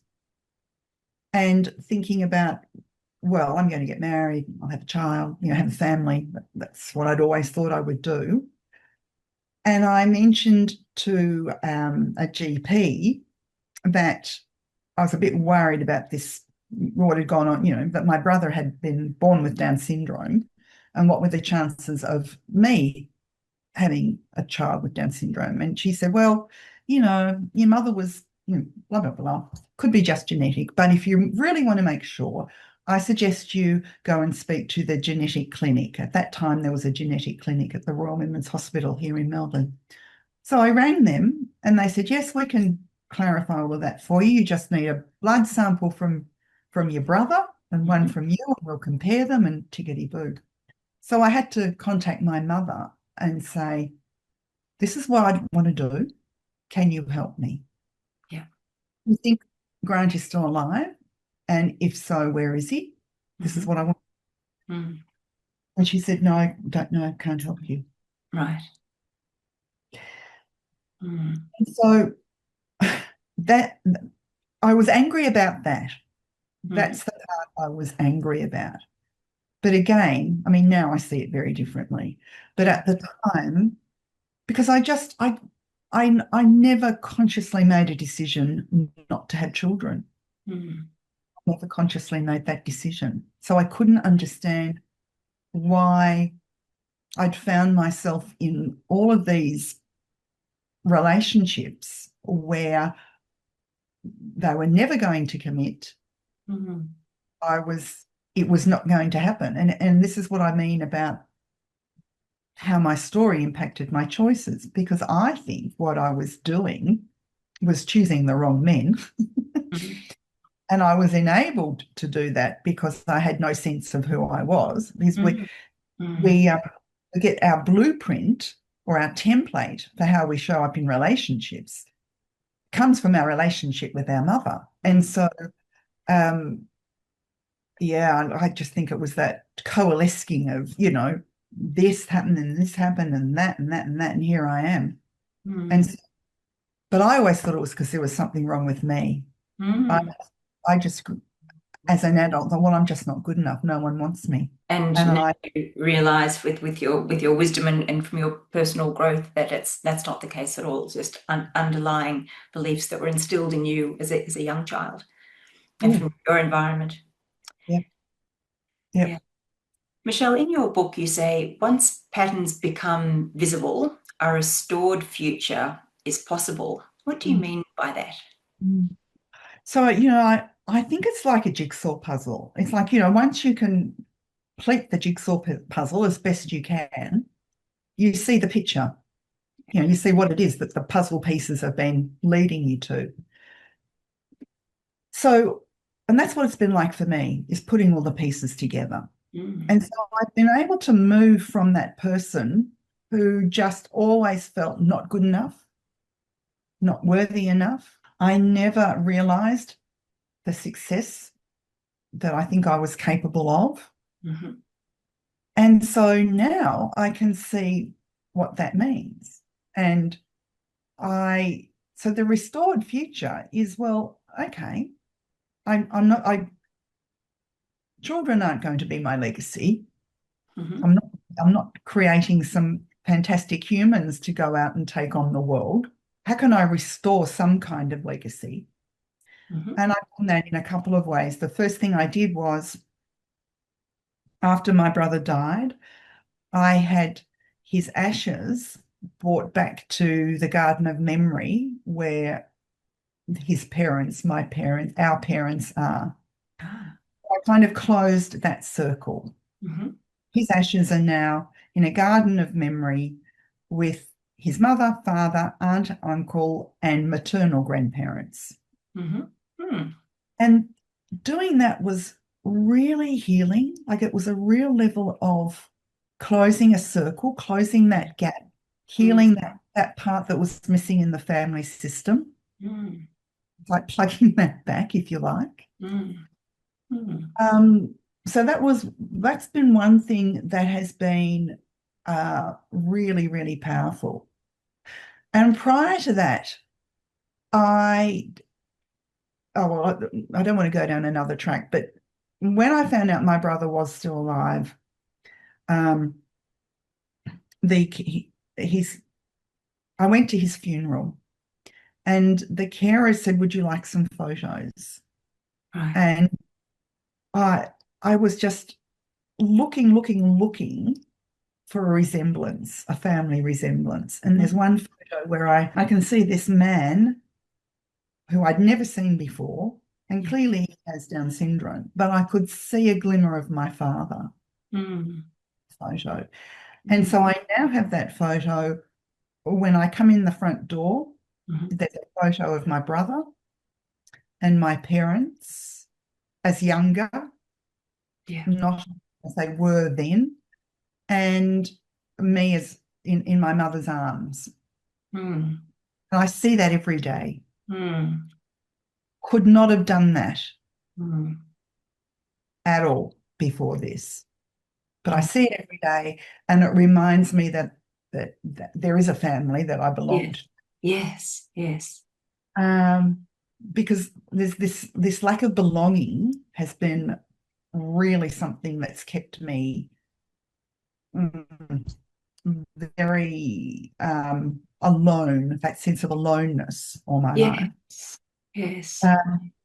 and thinking about, well, I'm going to get married, I'll have a child, have a family. That's what I'd always thought I would do. And I mentioned to a GP that I was a bit worried about this, what had gone on, that my brother had been born with Down syndrome, and what were the chances of me having a child with Down syndrome. And she said, well, your mother was, blah, blah, blah, could be just genetic. But if you really want to make sure, I suggest you go and speak to the genetic clinic. At that time, there was a genetic clinic at the Royal Women's Hospital here in Melbourne. So I rang them and they said, yes, we can clarify all of that for you. You just need a blood sample from your brother and one from you, and we'll compare them and tickety-boo. So I had to contact my mother and say, this is what I want to do. Can you help me? Yeah. You think Grant is still alive? And if so, where is he? This is what I want. And she said, no, I don't know, I can't help you. Right. And so that I was angry about that. That's the part I was angry about. But again, I mean, now I see it very differently. But at the time, because I never consciously made a decision not to have children. Never consciously made that decision. So I couldn't understand why I'd found myself in all of these relationships where they were never going to commit. It was not going to happen. And this is what I mean about how my story impacted my choices, because I think what I was doing was choosing the wrong men. And I was enabled to do that because I had no sense of who I was. Because we get our blueprint or our template for how we show up in relationships comes from our relationship with our mother. And so, yeah, I just think it was that coalescing of, this happened and this happened and that and that and that, and here I am. And so, but I always thought it was because there was something wrong with me. I just, as an adult, thought, well, I'm just not good enough. No one wants me. And now you realise with your wisdom and from your personal growth that that's not the case at all. It's just underlying beliefs that were instilled in you as a young child and from your environment. Yeah. Michelle, in your book, you say, once patterns become visible, a restored future is possible. What do you mean by that? So, I think it's like a jigsaw puzzle. It's like, once you can complete the jigsaw puzzle as best you can, you see the picture. You see what it is that the puzzle pieces have been leading you to. So, and that's what it's been like for me, is putting all the pieces together. And so I've been able to move from that person who just always felt not good enough, not worthy enough. I never realized the success that I think I was capable of. And so now I can see what that means. And so the restored future is, well, okay, children aren't going to be my legacy. I'm not creating some fantastic humans to go out and take on the world. How can I restore some kind of legacy? And I've done that in a couple of ways. The first thing I did was, after my brother died, I had his ashes brought back to the Garden of Memory where his parents, our parents are. I kind of closed that circle. His ashes are now in a garden of memory with his mother, father, aunt, uncle, and maternal grandparents. And doing that was really healing. Like, it was a real level of closing a circle, closing that gap, healing that part that was missing in the family system. Like plugging that back, if you like. So that's been one thing that has been really, really powerful. And prior to that, I don't want to go down another track, but when I found out my brother was still alive, I went to his funeral, and the carer said, "Would you like some photos?" Right. And I was just looking for a resemblance, a family resemblance. And there's one photo where I can see this man who I'd never seen before, and clearly he has Down syndrome, but I could see a glimmer of my father photo. And so I now have that photo when I come in the front door. There's a photo of my brother and my parents as younger, not as they were then, and me as in my mother's arms. And I see that every day. Could not have done that at all before this. But I see it every day, and it reminds me that there is a family that I belong to. Yes. Because there's this lack of belonging has been really something that's kept me very alone, that sense of aloneness all my life. Yes.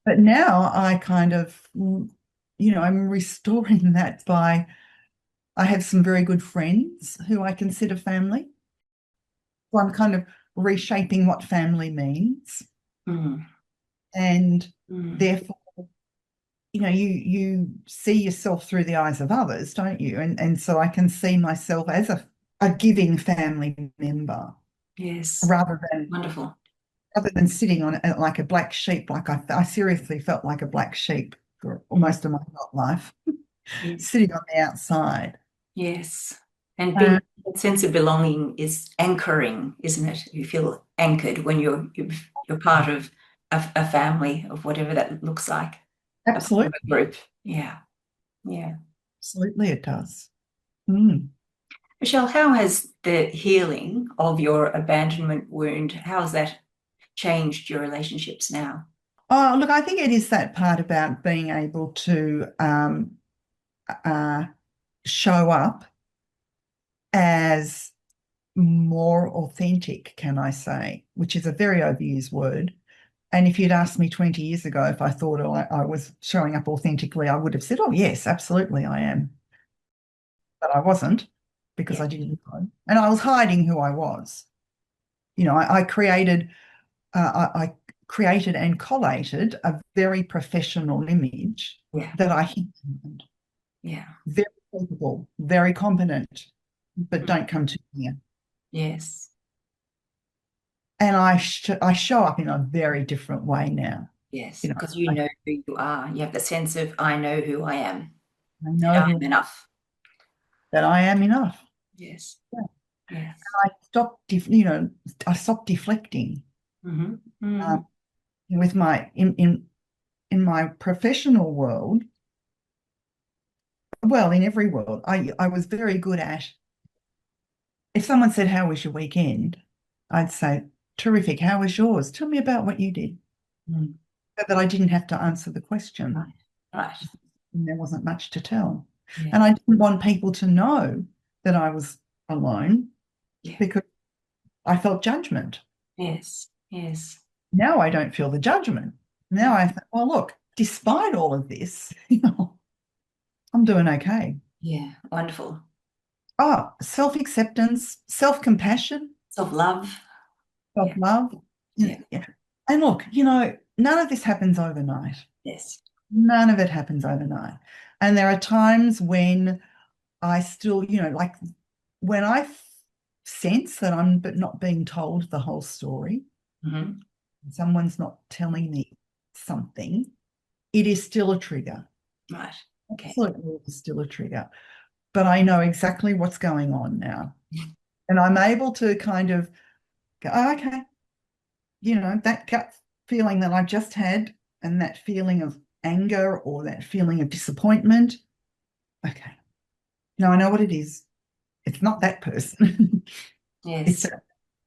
But now I kind of, I'm restoring that by, I have some very good friends who I consider family. So I'm kind of reshaping what family means. And therefore, you see yourself through the eyes of others, don't you? And so I can see myself as a giving family member. Yes. Rather than wonderful. Rather than sitting on it like a black sheep, like I seriously felt like a black sheep for most of my adult life, sitting on the outside. Yes. And being that sense of belonging is anchoring, isn't it? You feel anchored when you're you're part of a family, of whatever that looks like. Absolutely. A group. Yeah. Yeah. Absolutely, it does. Mm. Michelle, how has the healing of your abandonment wound, how has that changed your relationships now? Oh, look, I think it is that part about being able to show up as more authentic, can I say, which is a very overused word. And if you'd asked me 20 years ago if I thought I was showing up authentically, I would have said, oh, yes, absolutely, I am. But I wasn't, because I didn't know. And I was hiding who I was. You know, I created and collated a very professional image that I hid behind. Yeah. Very capable, very competent, but don't come to me. Yes. And I show up in a very different way now. Yes, You know, because you know who you are. You have the sense of, I know who I am. I know I am enough. that I am enough. Yes. Yeah. Yes. I stopped deflecting. With my in my professional world. Well, in every world, I was very good at, if someone said, how was your weekend? I'd say, terrific. How was yours? Tell me about what you did. So that I didn't have to answer the question. Right. And there wasn't much to tell. Yeah. And I didn't want people to know that I was alone because I felt judgment. Yes. Yes. Now I don't feel the judgment. Now I think, well, look, despite all of this, I'm doing okay. Yeah. Wonderful. Oh, self-acceptance, self-compassion, Self-love. self-love. Yeah. And look, none of this happens overnight. Yes. None of it happens overnight. And there are times when I still, like when I sense that I'm not being told the whole story, someone's not telling me something, it is still a trigger. Right. Okay. Absolutely, it is still a trigger. But I know exactly what's going on now. And I'm able to kind of go, oh, okay, that gut feeling that I just had and that feeling of anger or that feeling of disappointment. Okay. No, I know what it is. It's not that person. Yes.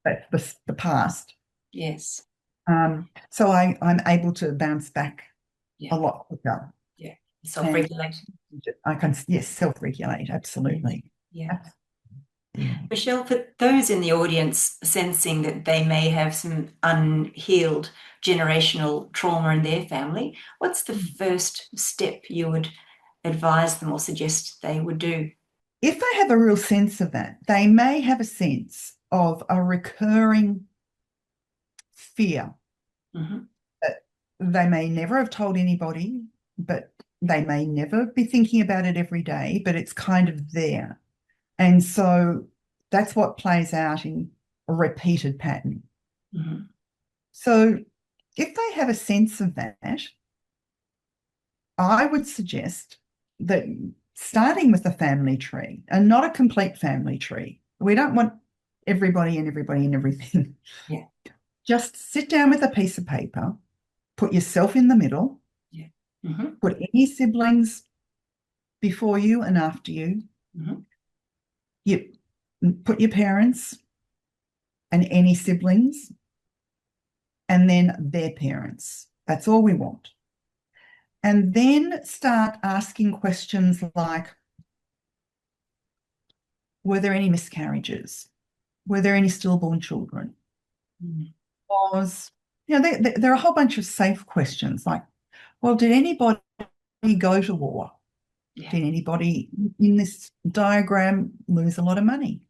It's the past. Yes. So I'm able to bounce back a lot quicker. Yeah. Self-regulate. I can, yes, self-regulate, absolutely. Yeah. Michelle, for those in the audience sensing that they may have some unhealed generational trauma in their family, what's the first step you would advise them or suggest they would do? If they have a real sense of that, they may have a sense of a recurring fear that they may never have told anybody, but they may never be thinking about it every day, but it's kind of there. And so that's what plays out in a repeated pattern. So if they have a sense of that, I would suggest that starting with a family tree, and not a complete family tree. We don't want everybody and everything. Yeah. Just sit down with a piece of paper, put yourself in the middle, put any siblings before you and after you. You put your parents and any siblings, and then their parents. That's all we want. And then start asking questions like, were there any miscarriages? Were there any stillborn children? There are a whole bunch of safe questions like, well, did anybody go to war? Yeah. Did anybody in this diagram lose a lot of money?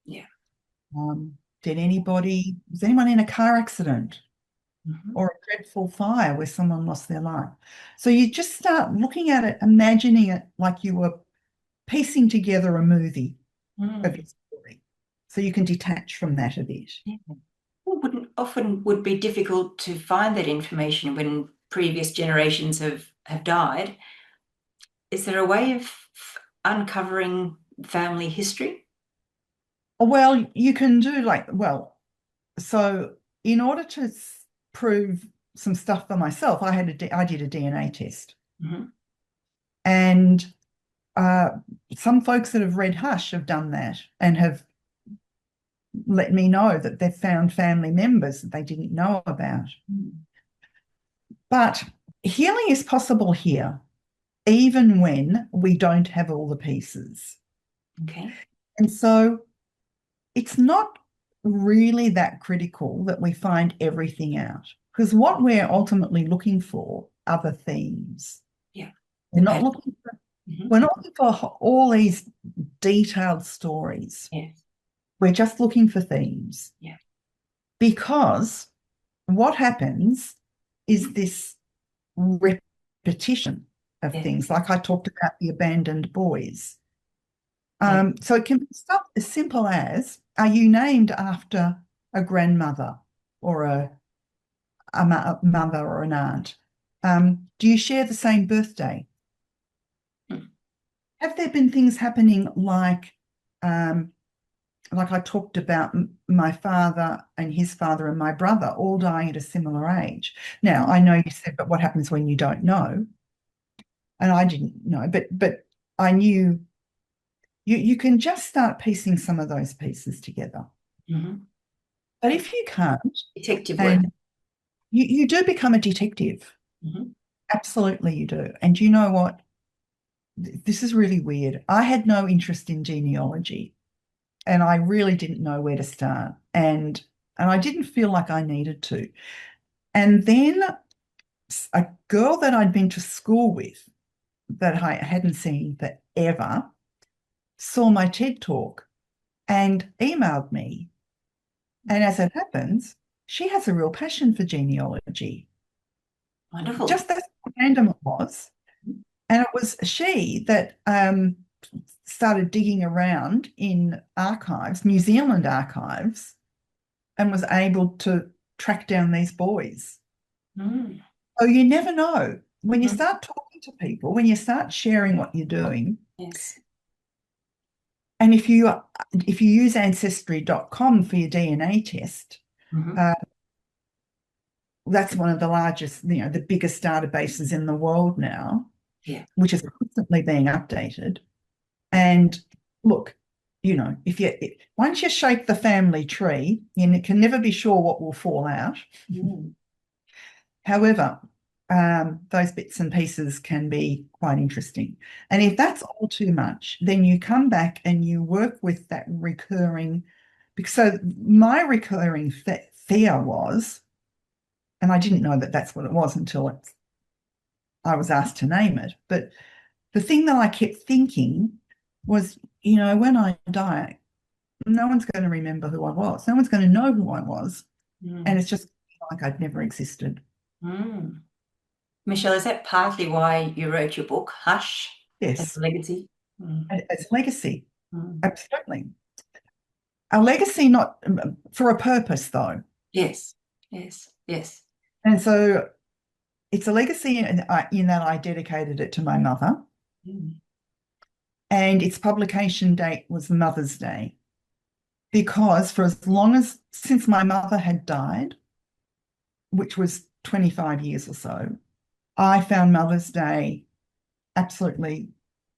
Yeah. Was anyone in a car accident or a dreadful fire where someone lost their life? So you just start looking at it, imagining it like you were piecing together a movie of your story. So you can detach from that a bit. Yeah. Well, often would be difficult to find that information when previous generations have died. Is there a way of uncovering family history? Well, you can do so in order to prove some stuff for myself, I did a DNA test. Mm-hmm. And some folks that have read Hush have done that and have let me know that they've found family members that they didn't know about. Mm-hmm. But healing is possible here, even when we don't have all the pieces. Okay. And so it's not really that critical that we find everything out, because what we're ultimately looking for are the themes. Yeah. We're not looking for, mm-hmm. we're not looking for all these detailed stories. Yes. We're just looking for themes. Yeah. Because what happens is this repetition of things, like I talked about the abandoned boys. So it can be stuff as simple as, are you named after a grandmother or a mother or an aunt? Do you share the same birthday? Have there been things happening like I talked about my father and his father and my brother all dying at a similar age? Now, I know you said, but what happens when you don't know? And I didn't know, but I knew you can just start piecing some of those pieces together. Mm-hmm. But if you can't, detective work. You do become a detective. Mm-hmm. Absolutely you do. And you know what? This is really weird. I had no interest in genealogy and I really didn't know where to start. And I didn't feel like I needed to. And then a girl that I'd been to school with that I hadn't seen forever saw my TED talk and emailed me. And as it happens, she has a real passion for genealogy. Wonderful. Just as random it was. And it was she that started digging around in archives, New Zealand archives, and was able to track down these boys. Mm. So you never know. When you start talking to people, when you start sharing what you're doing, yes. and if you use ancestry.com for your DNA test, that's one of the largest, the biggest databases in the world now, which is constantly being updated. And look, once you shake the family tree, you can never be sure what will fall out. Mm. However, those bits and pieces can be quite interesting. And if that's all too much, then you come back and you work with that recurring, so my recurring fear was, and I didn't know that that's what it was until I was asked to name it, but the thing that I kept thinking was, when I die, no one's going to remember who I was. No one's going to know who I was. And it's just like I'd never existed. Mm. Michelle, is that partly why you wrote your book, Hush? Yes. As a legacy? As a legacy. Absolutely. A legacy, not for a purpose, though. Yes, yes, yes. And so it's a legacy in that I dedicated it to my mother. And its publication date was Mother's Day. Because for as long since my mother had died, which was 25 years or so, I found Mother's Day absolutely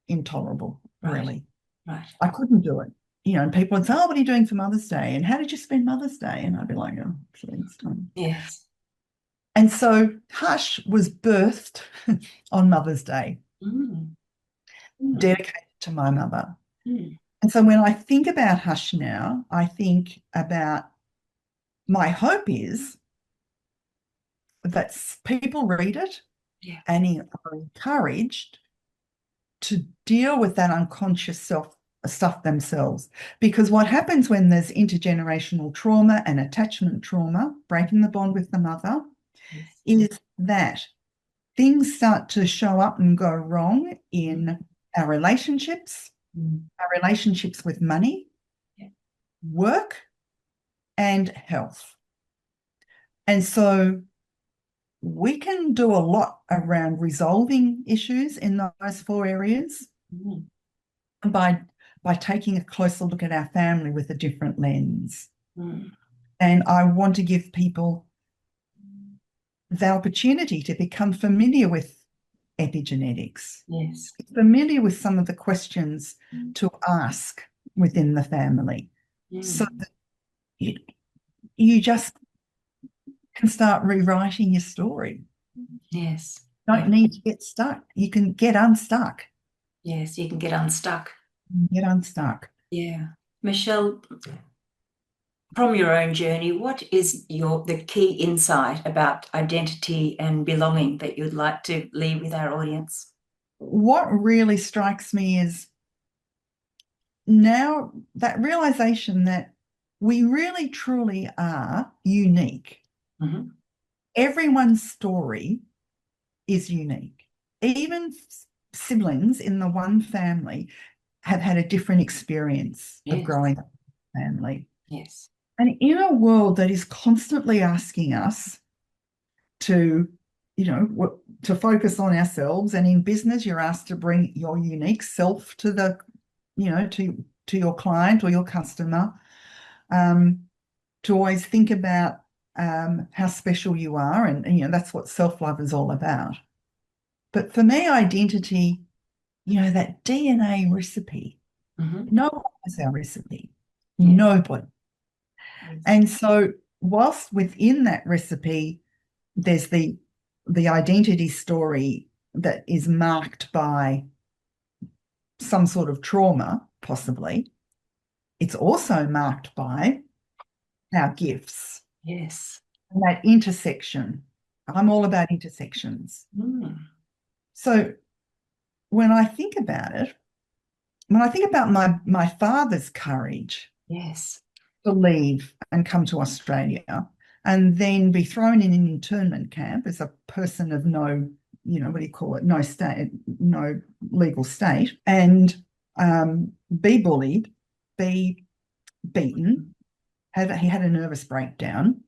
intolerable, really. Right. I couldn't do it. And people would say, oh, what are you doing for Mother's Day? And how did you spend Mother's Day? And I'd be like, oh, actually, it's time. Yes. And so Hush was birthed on Mother's Day, dedicated to my mother. And so when I think about Hush now, I think about, my hope is that people read it and are encouraged to deal with that unconscious stuff themselves. Because what happens when there's intergenerational trauma and attachment trauma, breaking the bond with the mother, is that things start to show up and go wrong in our relationships, our relationships with money, work, and health. And so we can do a lot around resolving issues in those 4 areas by taking a closer look at our family with a different lens. And I want to give people the opportunity to become familiar with epigenetics, Yes. familiar with some of the questions to ask within the family, so that you just can start rewriting your story. Yes. Don't need to get stuck. You can get unstuck. Yes, you can get unstuck. Get unstuck. Yeah. Michelle, from your own journey, what is the key insight about identity and belonging that you'd like to leave with our audience? What really strikes me is now that realization that we really truly are unique. Mm-hmm. Everyone's story is unique. Even siblings in the one family have had a different experience of Yes. growing up in a family. Yes. And in a world that is constantly asking us to, to focus on ourselves, and in business, you're asked to bring your unique self to the, to your client or your customer, to always think about how special you are, and that's what self-love is all about. But for me, identity, that DNA recipe, no one has our recipe. Yes. Nobody. Yes. And so whilst within that recipe, there's the identity story that is marked by some sort of trauma, possibly, it's also marked by our gifts. Yes. And that intersection. I'm all about intersections. So when I think about it, when I think about my father's courage, yes, to leave and come to Australia and then be thrown in an internment camp as a person of no, what do you call it, no state, no legal state, and be bullied, be beaten. He had a nervous breakdown.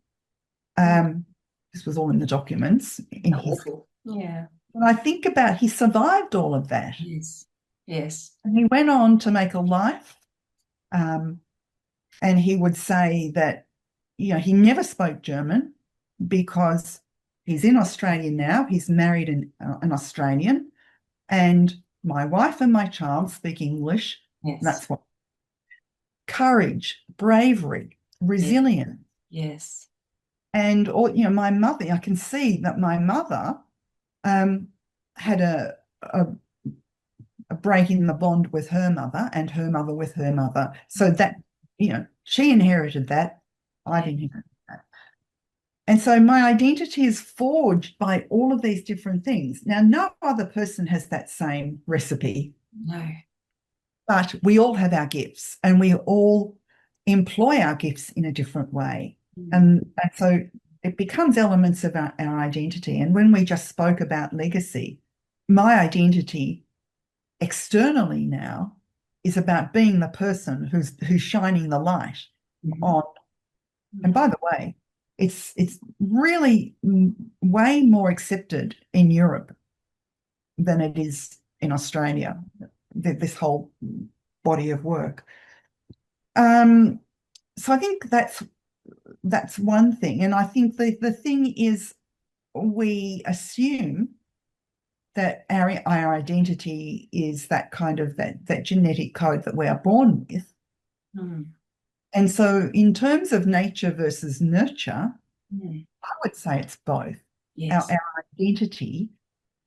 This was all in the documents. Yeah. When I think about, he survived all of that. Yes. Yes. And he went on to make a life. And he would say that, he never spoke German because he's in Australia now. He's married an Australian, and my wife and my child speak English. Yes. That's what. Courage, bravery, resilience. Yes. And, my mother, I can see that my mother had a break in the bond with her mother and her mother with her mother. So that, she inherited that. I've inherited that. And so my identity is forged by all of these different things. Now, no other person has that same recipe. No. But we all have our gifts, and we all employ our gifts in a different way. And so it becomes elements of our identity. And when we just spoke about legacy, my identity externally now is about being the person who's shining the light on. And by the way, it's really way more accepted in Europe than it is in Australia, this whole body of work. So I think that's one thing. And I think the thing is, we assume that our identity is that kind of that genetic code that we are born with. And so in terms of nature versus nurture, I would say it's both. Yes. Our identity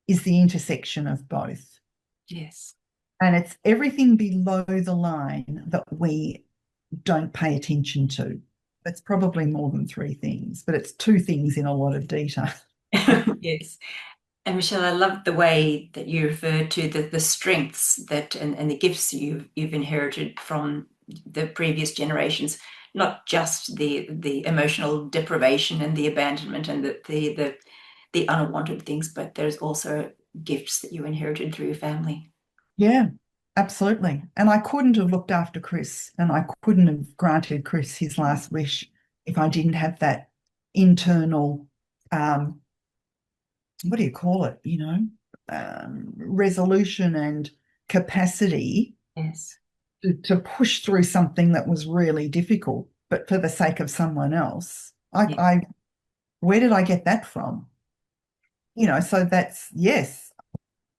is the intersection of both. Yes. And it's everything below the line that we don't pay attention to. It's probably more than 3 things, but it's 2 things in a lot of detail. Yes. And Michelle, I love the way that you referred to the strengths that and the gifts you've inherited from the previous generations, not just the emotional deprivation and the abandonment and the unwanted things, but there's also gifts that you inherited through your family. Yeah, absolutely. And I couldn't have looked after Chris, and I couldn't have granted Chris his last wish if I didn't have that internal, what do you call it, resolution and capacity. Yes. To push through something that was really difficult, but for the sake of someone else. Where did I get that from? So that's, yes.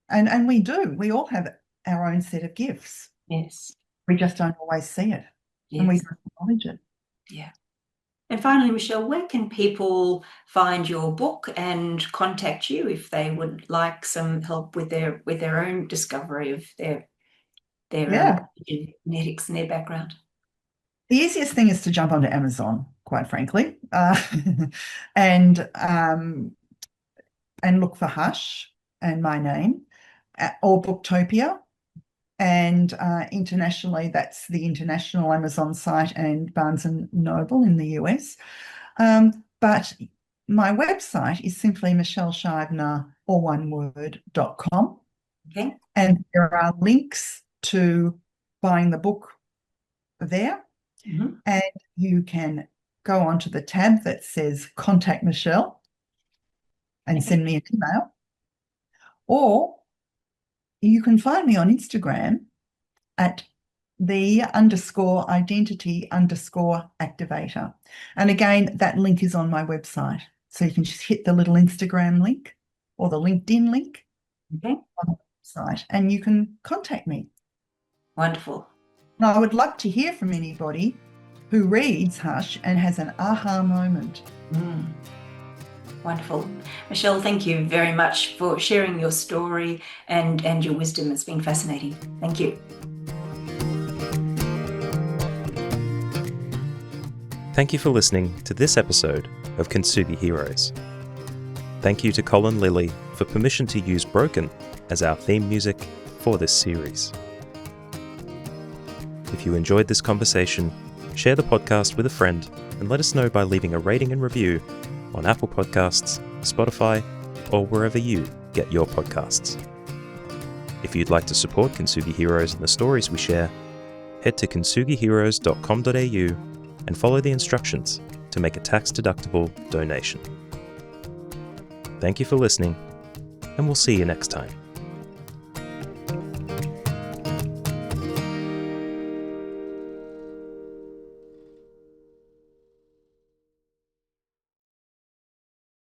And we all have our own set of gifts. Yes. We just don't always see it. Yes. And we don't acknowledge it. Yeah. And finally, Michelle, where can people find your book and contact you if they would like some help with their own discovery of their genetics and their background? The easiest thing is to jump onto Amazon, quite frankly, and look for Hush and my name, or Booktopia. And internationally, that's the international Amazon site and Barnes & Noble in the US. But my website is simply Michelle Scheibner, all one word, .com. Okay. And there are links to buying the book there. Mm-hmm. And you can go onto the tab that says Contact Michelle and send me an email. Or you can find me on Instagram at _identity_activator. And again, that link is on my website. So you can just hit the little Instagram link or the LinkedIn link on the website and you can contact me. Wonderful. Now, I would love to hear from anybody who reads Hush and has an aha moment. Wonderful. Michelle, thank you very much for sharing your story and your wisdom. It's been fascinating. Thank you. Thank you for listening to this episode of Kintsugi Heroes. Thank you to Colin Lilly for permission to use Broken as our theme music for this series. If you enjoyed this conversation, share the podcast with a friend and let us know by leaving a rating and review on Apple Podcasts, Spotify, or wherever you get your podcasts. If you'd like to support Kintsugi Heroes and the stories we share, head to kintsugiheroes.com.au and follow the instructions to make a tax-deductible donation. Thank you for listening, and we'll see you next time.